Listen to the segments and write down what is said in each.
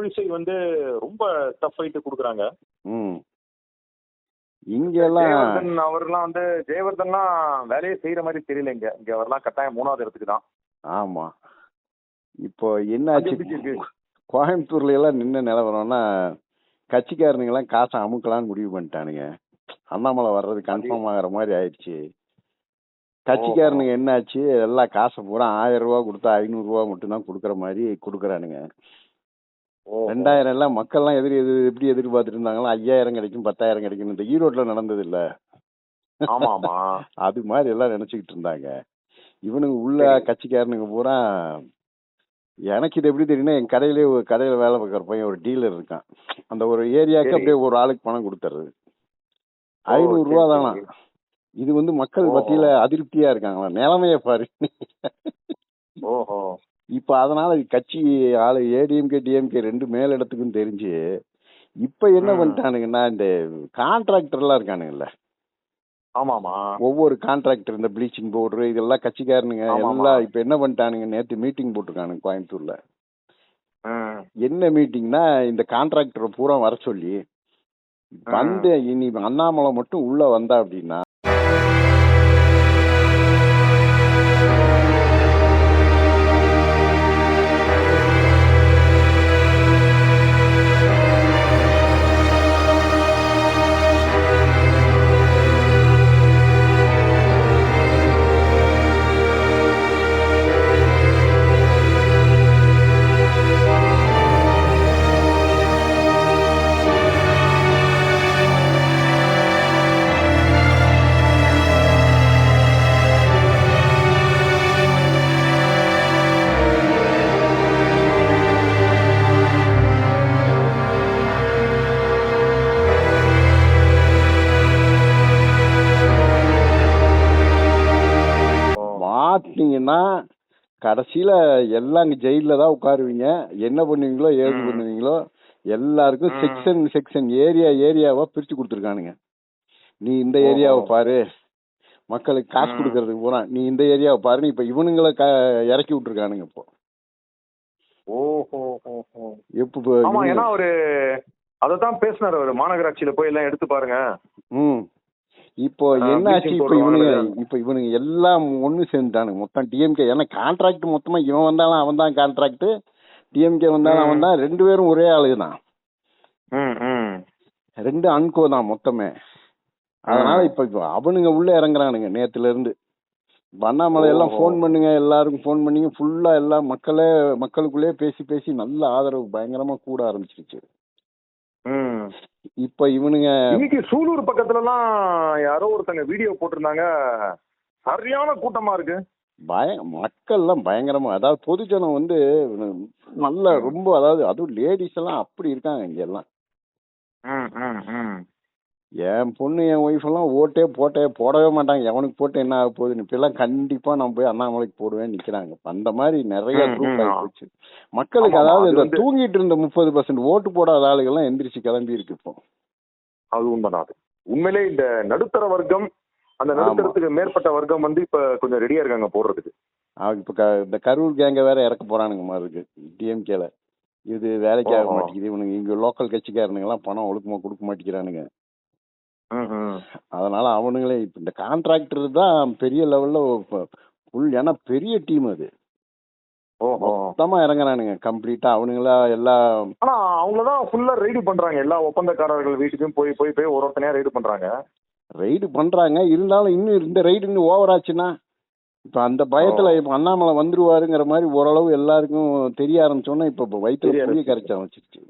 தமிழிசை வந்து ரொம்ப tough fight கொடுக்குறாங்க. ம் இங்கெல்லாம் ஜெயவர்தன் அவர்லாம் வந்து ஜெயவர்தன்லாம் வேலையே செய்யற மாதிரி தெரியல. இங்க அவர்லாம் கட்டாயம் 3வது இடத்துக்கு தான். ஆமா. இப்போ அங்க என்னாச்சு, எப்படி இருக்கு? கோயம்புத்தூர்ல எல்லாம் நின்ன நிலவரம்னா கட்சிக்காரனுங்க எல்லாம் காசை அமுக்கலான்னு முடிவு பண்ணிட்டானுங்க. அண்ணாமலை வர்றது அது கன்ஃபார்ம் ஆகிற மாதிரி ஆயிடுச்சு. ஓஹோ கட்சிக்காரனுங்க என்னாச்சு, எல்லா காசை பூரா 1000 ரூபா கொடுத்தா 500 ரூபா மட்டும்தான் கொடுக்குற மாதிரி கொடுக்குறானுங்க. ஓஹோ 2000 எல்லாம் மக்கள்லாம் எப்படி எதிர்பார்த்துட்டு இருந்தாங்களோ 5000 கிடைக்கும் 10,000 கிடைக்கும். இந்த ஈரோட்ல நடந்தது இல்ல, ஆமா ஆமா அது மாதிரி எல்லாம் நினைச்சுக்கிட்டு இருந்தாங்க. இவனுங்க உள்ள சரி கட்சிக்காரனுங்க பூரா, எனக்கு இது எப்படி தெரியும்னா, என் கடையிலே ஒரு கடையில வேலை பார்க்குற பையன் ஒரு டீலர் இருக்கான். அந்த ஒரு ஏரியாவுக்கு சரி அப்படியே ஒரு ஆளுக்கு பணம் கொடுத்துறது. ஓ 500 சரி ரூபா தானா. சரி இது வந்து மக்கள் ஓஹோ மத்தியில அதிருப்தியா இருக்காங்களா, நிலைமைய பாரு. ஓஹோ இப்ப அதனால கட்சி ஆளு ஏடிஎம்கே டிஎம்கே ரெண்டு மேலிடத்துக்கும் தெரிஞ்சு இப்ப என்ன ம் பண்ணிட்டானுங்கன்னா, இந்த கான்ட்ராக்டர்லாம் இருக்கானுங்கல்ல, ஆமாமா ஒவ்வொரு கான்ட்ராக்டர் இந்த ப்ளீச்சிங் பவுடர் இதெல்லாம் கட்சிக்காரனுங்க ஆமாமா எல்லாம் இப்ப என்ன பண்ணிட்டானுங்க, நேத்து மீட்டிங் போட்டிருக்கானுங்க கோயம்புத்தூர்ல. ம் என்ன மீட்டிங்னா, இந்த கான்ட்ராக்டரை பூரா வர சொல்லி ம் வந்து இனி அண்ணாமலை மட்டும் உள்ள வந்தா அப்படின்னா ஓ மாட்டினீங்கன்னா கடைசியில எல்லாம் இங்க ஜெயில தான் உட்காருவீங்க. என்ன பண்ணுவீங்களோ ஏது ம் பண்ணுவீங்களோ எல்லாருக்கும் ம் செக்ஷன் ஏரியாவா பிரிச்சு கொடுத்துருக்கானுங்க. நீ இந்த ஓஹோ ஏரியாவை பாரு, மக்களுக்கு காசு ம் கொடுக்கறதுக்கு போறான், நீ இந்த ஏரியாவை பாருன்னு இப்ப இவனுங்களை இறக்கி விட்டுருக்கானுங்க. இப்போ ஓஹோ ஓஹோ எப்போ ஆமா இவனுங்க ஏன்னா அவரு அததான் பேசினாரு. அவரு மாநகராட்சியில போய் எல்லாம் எடுத்து பாருங்க, ம் இப்போ என்னாச்சு, ப்ளீச்சிங் இப்ப பவுடர் இவனுங்க வாங்கினது. இவனுங்க எல்லாம் ஒண்ணு சேர்ந்துட்டானுங்க மொத்தம் டிஎம்கே. ஏன்னா கான்ட்ராக்ட் மொத்தமா இவன் வந்தாலும் அவன் தான் கான்ட்ராக்ட், டிஎம்கே வந்தாலும் ம் அவன் தான், ரெண்டு பேரும் ஒரே ஆளுங்க தான், ம் ம் ரெண்டு அன்கோ தான் மொத்தமே. அதனால ம் இப்ப அவனுங்க உள்ள இறங்குறானுங்க நேத்துல இருந்து. இப்ப அண்ணாமலை எல்லாம் ஓஹோ ஃபோன் பண்ணுங்க, எல்லாருக்கும் ஃபோன் பண்ணி ஃபுல்லா எல்லாம் மக்களுக்குள்ளே பேசி பேசி நல்ல ஆதரவு பயங்கரமா கூட ஆரம்பிச்சிருச்சு. ம் இப்ப இவனுங்க இன்னைக்கு சூலூர் பக்கத்துல எல்லாம் யாரோ ஒருத்தங்க வீடியோ போட்டிருந்தாங்க, சரியான கூட்டமா இருக்கு. மக்கள்லாம் பயங்கரமா, அதாவது பொதுஜனம் வந்து நல்ல ம் ரொம்ப, அதாவது அதுவும் லேடிஸ் எல்லாம் அப்படி இருக்காங்க இங்க எல்லாம். ம் ம் ம் என் பொண்ணு என் ஒய்ஃப் எல்லாம் போடவே மாட்டாங்க. எவனுக்கு போட்டு என்ன ஆக போகுதுன்னு. இப்ப எல்லாம் கண்டிப்பா நான் போய் அண்ணாமலைக்கு போடுவேன்னு நிக்கிறாங்க. அந்த மாதிரி நிறைய ம் குரூப் ம் ஆகி போச்சு மக்களுக்கு. ஆமாமா அதாவது அது இந்த வந்து தூங்கிட்டு இருந்த 30% ஓட்டு போடாத ஆளுகள்லாம் எந்திரிச்சு கிளம்பி இருக்கு இப்போ. அது உண்மைதான். அது உண்மையிலே இந்த நடுத்தர வர்க்கம், அந்த ஆமா, நடுத்தரத்துக்கு மேற்பட்ட வர்க்கம் வந்து இப்ப கொஞ்சம் ரெடியா இருக்காங்க போடுறதுக்கு. இப்ப இந்த கரூர் கேங்க வேற இறக்க போறானுங்க மாதிரி இருக்கு டிஎம்கேல. இது வேலைக்கு ஆக ஓஹோ மாட்டேங்குது. இவனுங்க இங்க லோக்கல் கட்சிக்காரனுங்க எல்லாம் பணம் ஒழுக்கமா கொடுக்க மாட்டேங்கிறானுங்க. ம் ம் அதனால அவனுங்களே இப்ப இந்த கான்ட்ராக்டர் தான் பெரிய லெவல்ல ஃபுல், ஏன்னா பெரிய டீம் அது. ஓஹோ மொத்தமா இறங்குறானுங்க கம்ப்ளீட்டா அவனுங்களா எல்லாம். ஆனா அவங்களதான் ஃபுல்லா ரைடு பண்றாங்க. எல்லா ஒப்பந்தக்காரர்கள் வீட்டுக்கும் போய் போய் போய் ஒரு ஒருத்தனையா ரைடு பண்றாங்க. ரைடு பண்றாங்க, இருந்தாலும் இன்னும் இந்த ரைடு இன்னும் ஓவர் ஆச்சுன்னா இப்ப அந்த ஓ பயத்துல இப்ப அண்ணாமலை வந்துருவாருங்கிற மாதிரி ஓரளவு எல்லாருக்கும் தெரிய ஆரம்பிச்சோன்னா இப்ப வயிற்றுல தெரிய புளிய ஆரம்பிச்சிருச்சு. கரைச்ச ஆரம்பிச்சிருச்சு.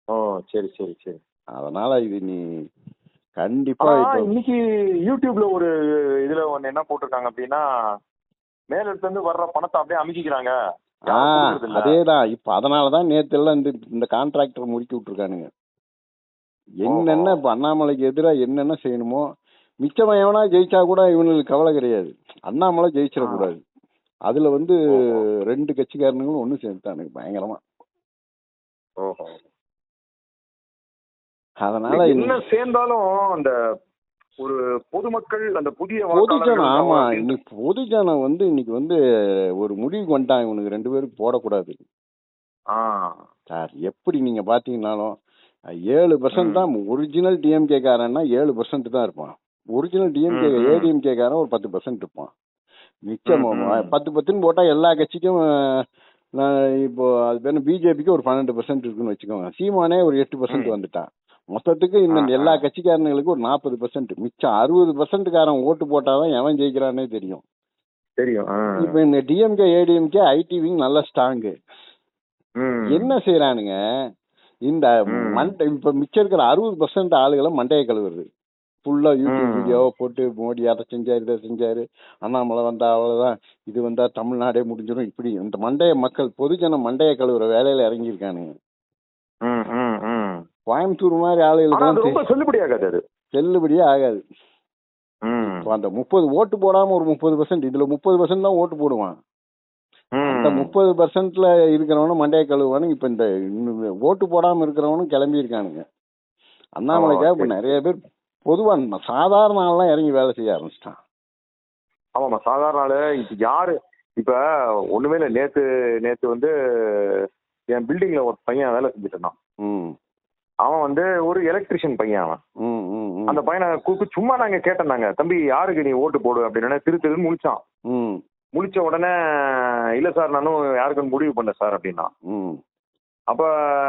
ஓ சரி சரி சரி. அதனால இது நீ கண்டிப்பா ஆனா இப்ப இன்னைக்கு யூடியூப்ல ஒரு இதுல ஒண்ணு என்ன போட்டிருக்காங்க அப்படின்னா, மேல இருந்து வர்ற பணத்தை அப்படியே அமுக்கிக்கிறாங்க, யாரும் கொடுக்கறது இல்ல. அதேதான். இப்ப அதனாலதான் நேத்து எல்லாம் இந்த கான்ட்ராக்டர் முறுக்கி விட்டுருக்கானுங்க. ஓஹோ என்னென்ன இப்ப அண்ணாமலைக்கு எதிரா என்னென்ன செய்யணுமோ, மிச்சம் எவனா ஜெயிச்சா கூட இவனுக்கு கவலை கிடையாது. அண்ணாமலை ஆ ஜெயிச்சிடக்கூடாது. அதுல வந்து ஓஹோ ரெண்டு கட்சிக்காரனுங்களும் ஒண்ணு சேர்ந்துட்டானுங்க பயங்கரமா. ஓஹோ அதனால என்ன சேர்ந்தாலும் அந்த ஒரு பொதுமக்கள், அந்த புதிய பொதுஜனம், வாக்காளர்கள் ஆமா, அப்படின்ற இன்னைக்கு பொதுஜனம் வந்து இன்னைக்கு வந்து ஒரு முடிவுக்கு வந்துட்டான், இவனுக்கு ரெண்டு பேருக்கு போடக்கூடாது. ஆ சார் எப்படி நீங்க பாத்தீங்கன்னாலும் 7% தான் ஒரிஜினல் டிஎம்கே காரன்னா 7% தான் இருப்பான். ஒரிஜினல் டிஎம்கே ஏடிஎம்கே காரன் ஒரு 10% இருப்பான். மிச்சம் 10% போட்டா எல்லா கட்சிக்கும் இப்போ அது பேர் பிஜேபிக்கு ஒரு 12% இருக்குன்னு வச்சுக்கோங்க. சீமானே ஒரு 8% வந்துட்டான். மொத்தத்துக்கு இந்த எல்லா கட்சிக்காரங்களுக்கு ஒரு 40%. மிச்சம் 60% காரன் ஓட்டு போட்டாதான் எவன் ஜெயிக்கிறானே தெரியும். இப்ப இந்த டிஎம்கே ஏடிஎம்கே ஐடி விங் நல்ல ஸ்ட்ராங்கு. என்ன செய்யறானுங்க இந்த இப்ப மிச்சம் இருக்கிற 60% ஆளுகளை மண்டையை கழுவுறது. ஃபுல்லா யூடியூப் வீடியோவை போட்டு மோடி அதை செஞ்சாரு இதை செஞ்சாரு, அண்ணாமலை வந்தா அவ்வளவுதான், இது வந்தா தமிழ்நாடே முடிஞ்சிடும், இப்படி இந்த மண்டைய மக்கள் பொதுஜன மண்டைய கழுவுற வேலையில இறங்கியிருக்கானுங்க. கோயம்புத்தூர் மாதிரி ஆளுகளுக்கு செல்லுபடியே ஆகாது. அந்த 30 ஓட்டு போடாம ஒரு 30%, இதுல 30% தான் ஓட்டு போடுவான். அந்த 30%ல இருக்கிறவனும் மண்டைய கழுவுவானு. இப்ப இந்த ஓட்டு போடாம இருக்கிறவனும் கிளம்பி இருக்கானுங்க. அண்ணாமலைக்கா இப்ப நிறைய பேர் பொதுவா சாதாரண ஆள்லாம் இறங்கி வேலை செய்ய ஆரம்பிச்சிட்டான். ஆமாமா, சாதாரண ஆளு. இப்ப யாரு இப்ப ஒண்ணுமே இல்ல. நேத்து வந்து என் பில்டிங்ல ஒரு பையன் வேலை செஞ்சுட்டு இருந்தான். அவன் வந்து ஒரு எலக்ட்ரிஷியன் பையன். அவன் அந்த பையனை கூப்பிட்டு சும்மா நாங்க கேட்டோம், தம்பி யாருக்கு நீ ஓட்டு போடு அப்படின்னு. திருன்னு முழிச்சான். முழிச்ச உடனே இல்ல சார் நானும் யாருக்குன்னு முடிவு பண்ண சார் அப்படின்னா. அப்ப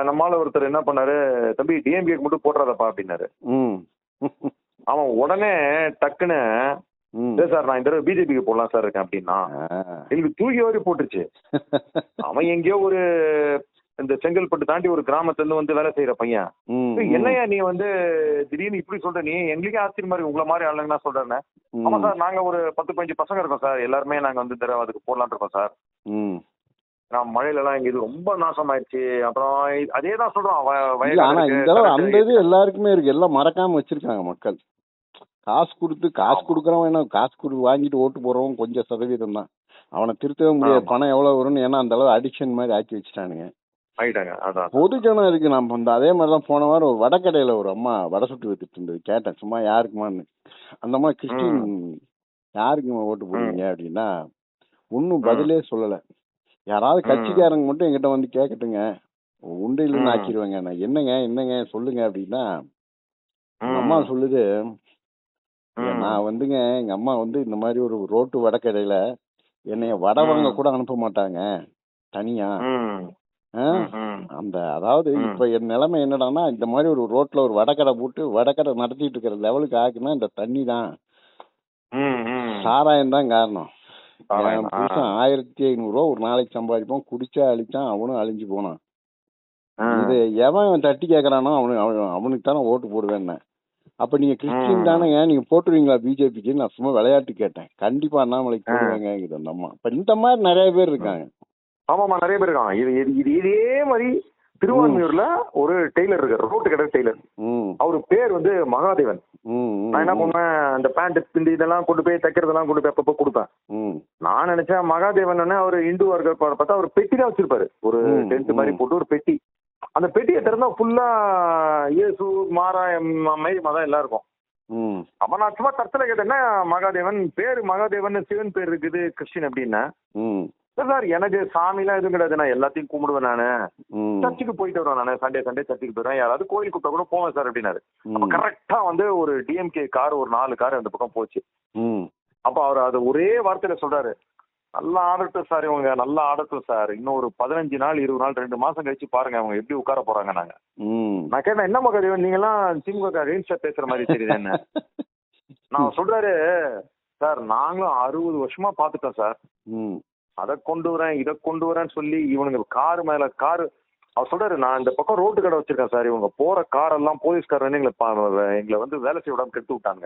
நம்மால ஒருத்தர் என்ன பண்ணாரு, தம்பி டிஎம்கேக்கு மட்டும் போட்டுறதப்பா அப்படின்னாரு. அவன் உடனே டக்குன்னு சார் நான் இந்த பிஜேபிக்கு போடலாம் சார் இருக்கேன் அப்படின்னா எனக்கு தூக்கி வரி போட்டுருச்சு. அவன் எங்கேயோ ஒரு இந்த செங்கல்பட்டு தாண்டி ஒரு கிராமத்துல இருந்து வந்து வேலை செய்யற பையன். என்னையா நீ வந்து திடீர்னு இப்படி சொல்ற, நீ எங்களுக்கே ஆச்சரியமா இருக்கு உங்களை மாதிரி ஆளுங்கன்னா சொல்றேன்னு. ஆமா சார் நாங்க ஒரு 10-15 பசங்க இருக்கோம் சார், எல்லாருமே நாங்க வந்து அதுக்கு போடலான் இருக்கோம் சார். நான் மழையில எல்லாம் இங்க இது ரொம்ப நாசமாயிருச்சு. அப்புறம் அதே தான் சொல்றோம். அந்த இது எல்லாருக்குமே இருக்கு, எல்லாம் மறக்காம வச்சிருக்காங்க மக்கள். காசு கொடுக்கறவன் என்ன, காசு வாங்கிட்டு ஓட்டு போடுறவன் கொஞ்சம் சதவீதம் தான். அவனை திருத்தவே முடியாது. பணம் எவ்வளவு வரும்னு, ஏன்னா அந்த அளவு அடிக்ஷன் மாதிரி ஆக்கி வச்சுட்டானுங்க. பொதுஜனம் இருக்கு. நம்ம வந்து அதே மாதிரிதான் போன வாரம் ஒரு வடக்கடையில ஒரு அம்மா வடை சுட்டு வித்துட்டு இருந்தது. கேட்டேன் சும்மா யாருக்குமான்னு. அந்த அம்மா கிறிஸ்டின், யாருக்குமா ஓட்டு போடுவீங்க அப்படின்னா ஒன்னும் பதிலே சொல்லல. யாராவது கட்சிக்காரங்க மட்டும் என்கிட்ட வந்து கேட்கட்டுங்க, உண்டையில ஆக்கிடுவாங்க. நான் என்னங்க சொல்லுங்க அப்படின்னா அம்மா சொல்லுது, நான் வந்துங்க எங்க அம்மா வந்து இந்த மாதிரி ஒரு ரோட்டு வடக்கடையில என்னைய வடை வாங்க கூட அனுப்ப மாட்டாங்க தனியா. அந்த அதாவது இப்ப என் நிலைமை என்னடான்னா, இந்த மாதிரி ஒரு ரோட்ல ஒரு வடக்கடை போட்டு வடக்கடை நடத்திட்டு இருக்கிற லெவலுக்கு ஆக்குன்னா இந்த தண்ணி தான், சாராயம் தான் காரணம். புருஷன் 1500 ரூபா ஒரு நாளைக்கு சம்பாதிப்போம், குடிச்சா அழிச்சான், அவனும் அழிஞ்சு போனான். இது எவன் தட்டி கேட்கறானோ அவனுக்கு தானே ஓட்டு போடுவேன்னு. அப்ப நீங்க கிறிஸ்டின் தானேங்க, நீங்க போட்டுருவீங்களா பிஜேபிக்கு? நான் சும்மா விளையாட்டு கேட்டேன். கண்டிப்பா அண்ணாமலைக்கு போடுவேங்க அந்த அம்மா. இப்ப இந்த மாதிரி நிறைய பேர் இருக்காங்க. ஆமாமா, நிறைய பேர் இருக்காங்க. இதே மாதிரி திருவான்மையூர்ல ஒரு டெய்லர் இருக்காரு, ரோட்டு கடை டெய்லர். அவரு பேர் வந்து மகாதேவன். நான் என்ன பண்ணுவேன், அந்த பேண்ட் பிண்டி இதெல்லாம் கொண்டு போய் தைக்கிறதெல்லாம் கொண்டு போய் அப்பப்போ கொடுப்பேன். நான் நினைச்சேன் மகாதேவன் அவரு இந்துவா இருக்க பார்த்தா அவர் பெட்டி தான் வச்சிருப்பாரு, ஒரு டென்ட் மாதிரி போட்டு ஒரு பெட்டி. அந்த பெட்டியை திறந்தா ஃபுல்லா இயேசு மாறா மாதிரி மதம் எல்லாம் இருக்கும். அப்ப நான் சும்மா தரத்துல கேட்டேன்னா, மகாதேவன் பேரு மகாதேவன் சிவன் பேர் இருக்குது கிறிஸ்டின் அப்படின்னா. சார் எனக்கு சாமிலாம் எதுவும் கிடையாது, நான் எல்லாத்தையும் கும்பிடுவேன், நானு சர்ச்சுக்கு போயிட்டு வருவேன், நானு சண்டே சர்ச்சுக்கு போயிடுவேன், யாராவது கோயில் கூப்பிட்டா கூட போவேன் சார் அப்படின்னாரு. அப்ப கரெக்டா வந்து ஒரு டிஎம்கே கார் ஒரு 4 கார் அந்த பக்கம் போச்சு. அப்ப அவர் அது ஒரே வார்த்தையில சொல்றாரு, நல்லா ஆடட்டும் சார், இவங்க நல்லா ஆடட்டும் சார், இன்னும் ஒரு 15 நாள் 20 நாள் 2 மாசம் கழிச்சு பாருங்க அவங்க எப்படி உட்கார போறாங்க. நாங்க நான் கேட்டேன், என்ன மகாதேவன் நீங்க எல்லாம் திமுக ரீல்ஸா பேசுற மாதிரி தெரியுது என்ன? நான் சொல்றாரு, சார் நாங்களும் 60 வருஷமா பாத்துட்டோம் சார், அதை கொண்டு வரேன் இதை கொண்டு வரேன்னு சொல்லி இவனுங்க காரு மேல காரு. அவர் சொல்றாரு, நான் இந்த பக்கம் ரோட்டு கடை வச்சிருக்கேன் சார், இவங்க போற காரெல்லாம் போலீஸ்காரன் எங்களை வந்து வேலை செய்ய விடாம கெடுத்து விட்டாங்க.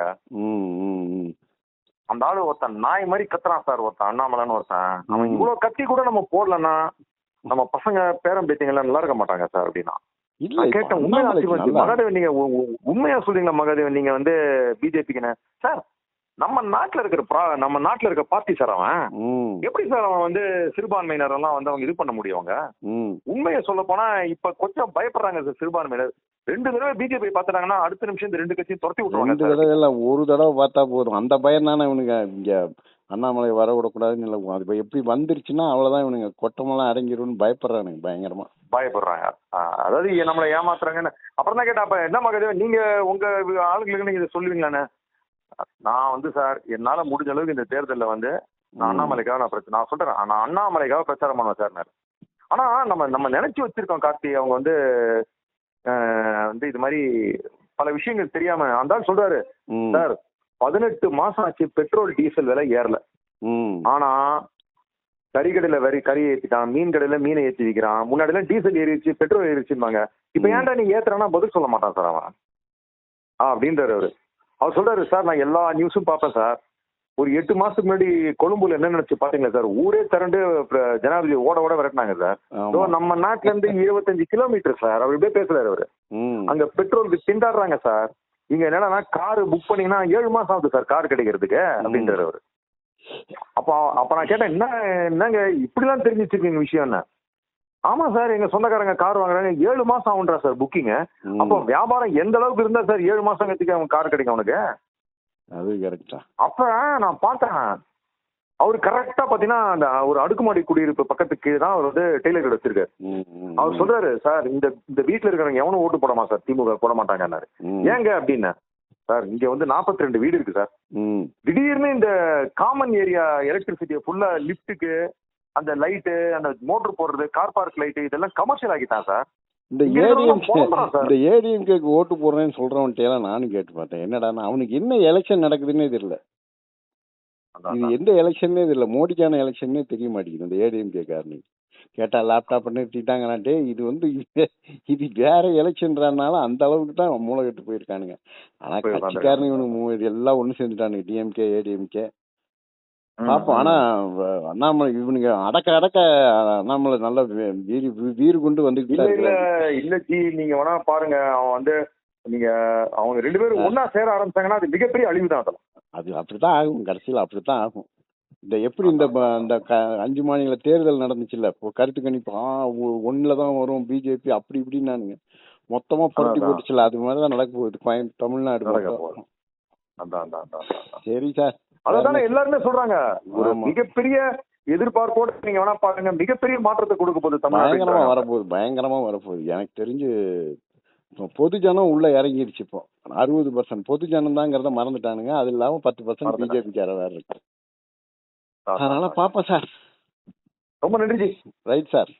அந்த ஆளு ஒருத்தன் நாய் மாதிரி கத்துறான் சார், ஒருத்தன் அண்ணாமலைன்னு ஒருத்தன். அவன் இவ்வளவு கத்தி கூட நம்ம போடலன்னா நம்ம பசங்க பேரம் பேத்திங்க நல்லா இருக்க மாட்டாங்க சார் அப்படின்னா. கேட்டேன், உண்மையா மகாதேவன் நீங்க உண்மையா சொல்றீங்களா மகாதேவன் நீங்க வந்து பிஜேபிக்கு? சார் நம்ம நாட்டுல இருக்க பார்ட்டி சார் அவன். எப்படி சார் அவன் வந்து சிறுபான்மையினர் எல்லாம் வந்து அவங்க இது பண்ண முடியும்? அவங்க உண்மையை சொல்ல போனா இப்ப கொஞ்சம் பயப்படுறாங்க சார் சிறுபான்மையினர். 2 தடவை பிஜேபி பாத்துட்டாங்கன்னா அடுத்த நிமிஷம் இந்த 2 கட்சியும் துரத்தி விட்டுருவாங்க. 2 தடவை இல்ல, ஒரு தடவை பார்த்தா போதும். அந்த பயம் தானே இவனுங்க இங்க அண்ணாமலை வர விடக்கூடாதுன்னு இல்லை. அது எப்படி வந்துருச்சுன்னா அவ்வளவுதான், இவனுங்க கொட்டமெல்லாம் அடங்கிடும்னு பயப்படுறானுங்க, பயங்கரமா பயப்படுறாங்க. அதாவது நம்மளை ஏமாத்துறாங்கன்னு. அப்புறம் தான் கேட்டா, அப்ப என்ன மகதேவன் நீங்க உங்க ஆளுங்களுக்கு நீங்க இதை சொல்லுவீங்களான்னு. நான் வந்து சார் என்னால முடிஞ்ச அளவுக்கு இந்த தேர்தலில் வந்து நான் அண்ணாமலைக்காக நான் சொல்றேன், நான் அண்ணாமலைக்காக பிரச்சாரம் பண்ணுவேன் சார். ஆனா நம்ம நினைச்சு வச்சிருக்கோம் கார்த்தி, அவங்க வந்து வந்து இது மாதிரி பல விஷயங்கள் தெரியாம அந்த சொல்றாரு சார் 18 மாசம் ஆச்சு பெட்ரோல் டீசல் விலை ஏறல. ஆனா கறிக்கடையில கறி ஏத்திட்டான், மீன் கடையில மீனை ஏற்றி விற்கிறான். முன்னாடி எல்லாம் டீசல் ஏறிச்சு பெட்ரோல் ஏறிச்சுப்பாங்க. இப்ப ஏன்டா நீ ஏத்துறானா பதில் சொல்ல மாட்டான் சார் அவன் அப்படின்றாரு அவரு. அவர் சொல்றாரு சார் நான் எல்லா நியூஸும் பார்ப்பேன் சார். ஒரு 8 மாசத்துக்கு முன்னாடி கொழும்புல என்ன நினைச்சு பாத்தீங்களா சார், ஊரே திரண்டு ஜனாதிபதி ஓட விரட்டினாங்க சார். நம்ம நாட்டுல இருந்து 25 கிலோமீட்டர் சார். அவர் இப்படியே பேசுறாரு அவரு. அங்க பெட்ரோலுக்கு திண்டாடுறாங்க சார். இங்க என்னன்னா கார் புக் பண்ணீங்கன்னா 7 மாசம் ஆகுது சார் கார் கிடைக்கிறதுக்கு அப்படின்றாரு அவரு. அப்ப நான் கேட்டேன், என்னங்க இப்படி எல்லாம் தெரிஞ்சு வச்சிருக்கீங்க விஷயம் என்ன? ஆமா சார், எங்க சொந்தக்காரங்க கார் வாங்குறாங்க 7 மாசம் ஆகுன்றா சார் புக்கிங். அப்போ வியாபாரம் எந்த அளவுக்கு இருந்தா சார் 7 மாசம் கழிச்சு அவன் கார் கிடைக்கும் அவனுக்கு? அது கரெக்டா. அப்ப நான் பார்த்தேன் அவரு கரெக்டா பாத்தீங்கன்னா அந்த ஒரு அடுக்குமாடி குடியிருப்பு பக்கத்துக்கு தான் அவர் வந்து டெய்லர் கடை வச்சிருக்காரு. அவர் சொல்றாரு சார் இந்த வீட்டுல இருக்கிறவங்க எவனும் ஓட்டு போடமா சார், திமுக போட மாட்டாங்கன்னாரு. ஏங்க அப்படின்னு. சார் இங்க வந்து 42 வீடு இருக்கு சார். திடீர்னு இந்த காமன் ஏரியா எலக்ட்ரிசிட்டியை ஃபுல்லா லிப்டுக்கு அந்த லைட்டு அந்த மோட்டர் போடுறது கார் பார்க் லைட்டு இதெல்லாம் கமர்ஷியல் ஆகிட்டான் சார். இந்த ஏடிஎம்கேக்கு ஓட்டு போடுறேன்னு சொல்றவன்ட்டெல்லாம் நானும் கேட்டு பார்த்தேன். என்னடா அவனுக்கு என்ன எலெக்ஷன் நடக்குதுன்னே தெரியல. இது எந்த எலெக்ஷன்னே தெரியல. மோடிக்கான எலெக்ஷன்னே தெரிய மாட்டேங்குது இந்த ஏடிஎம்கே காரனுக்கு. கேட்டா லேப்டாப் நிறுத்திட்டாங்கன்னாட்டே இது வந்து இது வேற எலெக்ஷன்றானால அந்த அளவுக்கு தான் மூளை கட்டு போயிருக்கானுங்க. ஆனா கட்சிக்காரனு இவனுக்கு எல்லாம் ஒண்ணு சேர்ந்துட்டானுங்க, டிஎம்கே ஏடிஎம்கே பாப்போம். ஆனா அண்ணாமலை இவனுங்க அடக்க அண்ணாமலை நல்ல வீறு கொண்டு வந்துட்டு இல்ல ஜி, நீங்க வேணா பாருங்க. அவன் வந்து நீங்க அவங்க 2 பேரும் ஒன்னா சேர ஆரம்பிச்சாங்கன்னா அது மிகப்பெரிய அழிவு தான். அதெல்லாம் அது அப்படித்தான் ஆகும், கடைசியில் அப்படித்தான் ஆகும். இந்த எப்படி இந்த 5 மாநில தேர்தல் நடந்துச்சுல்ல, கருத்து கணிப்பு 1ல தான் வரும் பிஜேபி அப்படி இப்படின்னானுங்க, மொத்தமா புரட்டி போட்டுச்சுல, அது மாதிரிதான் நடக்க போகுது தமிழ்நாடு. சரி சார், அதானே எல்லாருமே சொல்றாங்க. ஒரு மிகப்பெரிய எதிர்பார்ப்போடு நீங்க வேணா பாருங்க, மிகப்பெரிய மாற்றத்தை கொடுக்க போகுது தமிழ்நாடு. பயங்கரமா வரப்போகுது. எனக்கு தெரிஞ்சு பொதுஜனம் உள்ள இறங்கிடுச்சு. இப்போ 60% பொதுஜனம் தாங்கிறத மறந்துட்டானுங்க. அது இல்லாம 10% பிஜேபிக்கார வேற இருக்கு. அதனால பாப்போம் சார். ரொம்ப நன்றி. Right sir.